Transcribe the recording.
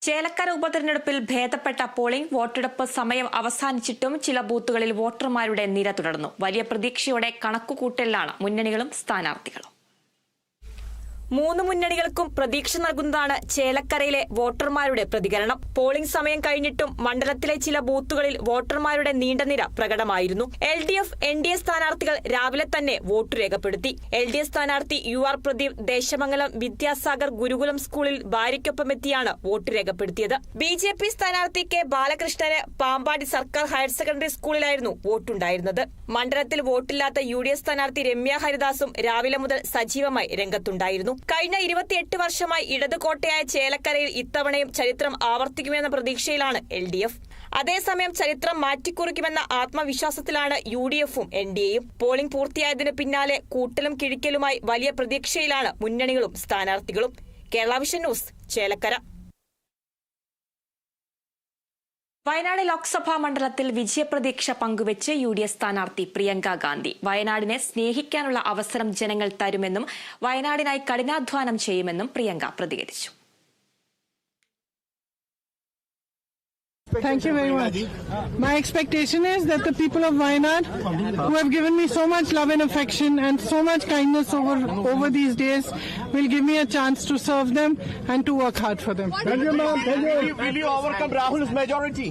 ചേലക്കര ഉപതെരഞ്ഞെടുപ്പിൽ ഭേദപ്പെട്ട പോളിംഗ് വോട്ടെടുപ്പ് സമയം അവസാനിച്ചിട്ടും ചില ബൂത്തുകളിൽ വോട്ടർമാരുടെ നിര തുടർന്നു. വലിയ പ്രതീക്ഷയോടെ കണക്കുകൂട്ടലിലാണ് മുന്നണികളും സ്ഥാനാർത്ഥികളും. മൂന്ന് മുന്നണികൾക്കും പ്രതീക്ഷ നൽകുന്നതാണ് ചേലക്കരയിലെ വോട്ടർമാരുടെ പ്രതികരണം. പോളിംഗ് സമയം കഴിഞ്ഞിട്ടും മണ്ഡലത്തിലെ ചില ബൂത്തുകളിൽ വോട്ടർമാരുടെ നീണ്ട നിര പ്രകടമായിരുന്നു. LDF, NDA സ്ഥാനാർത്ഥികൾ രാവിലെ തന്നെ വോട്ട് രേഖപ്പെടുത്തി. LDA സ്ഥാനാർത്ഥി UR പ്രദീപ് ദേശമംഗലം വിദ്യാസാഗർ ഗുരുകുലം സ്കൂളിൽ ഭാര്യയ്ക്കൊപ്പമെത്തിയാണ് വോട്ട് രേഖപ്പെടുത്തിയത്. BJP സ്ഥാനാർത്ഥി K ബാലകൃഷ്ണന് പാമ്പാടി സർക്കാർ ഹയർ സെക്കൻഡറി സ്കൂളിലായിരുന്നു വോട്ടുണ്ടായിരുന്നത്. മണ്ഡലത്തിൽ വോട്ടില്ലാത്ത UDF സ്ഥാനാർത്ഥി രമ്യ ഹരിദാസും രാവിലെ മുതൽ സജീവമായി രംഗത്തുണ്ടായിരുന്നു. കഴിഞ്ഞ 28 വർഷമായി ഇടതുകോട്ടയായ ചേലക്കരയിൽ ഇത്തവണയും ചരിത്രം ആവർത്തിക്കുമെന്ന പ്രതീക്ഷയിലാണ് LDF. അതേസമയം ചരിത്രം മാറ്റിക്കുറിക്കുമെന്ന ആത്മവിശ്വാസത്തിലാണ് UDFും NDAയും. പോളിംഗ് പൂർത്തിയായതിനു പിന്നാലെ കൂട്ടലും കിഴിക്കലുമായി വലിയ പ്രതീക്ഷയിലാണ് മുന്നണികളും സ്ഥാനാർത്ഥികളും. Kerala vision news, Chelakkara. വയനാട് ലോക്സഭാ മണ്ഡലത്തിൽ വിജയപ്രതീക്ഷ പങ്കുവെച്ച് UDF സ്ഥാനാർത്ഥി പ്രിയങ്ക ഗാന്ധി. വയനാടിനെ സ്നേഹിക്കാനുള്ള അവസരം ജനങ്ങൾ തരുമെന്നും വയനാടിനായി കഠിനാധ്വാനം ചെയ്യുമെന്നും പ്രിയങ്ക പ്രതികരിച്ചു. Thank you very much. My expectation is that the people of Wayanad, who have given me so much love and affection and so much kindness over these days, will give me a chance to serve them and to work hard for them. Thank you, ma'am. Will you overcome Rahul's majority?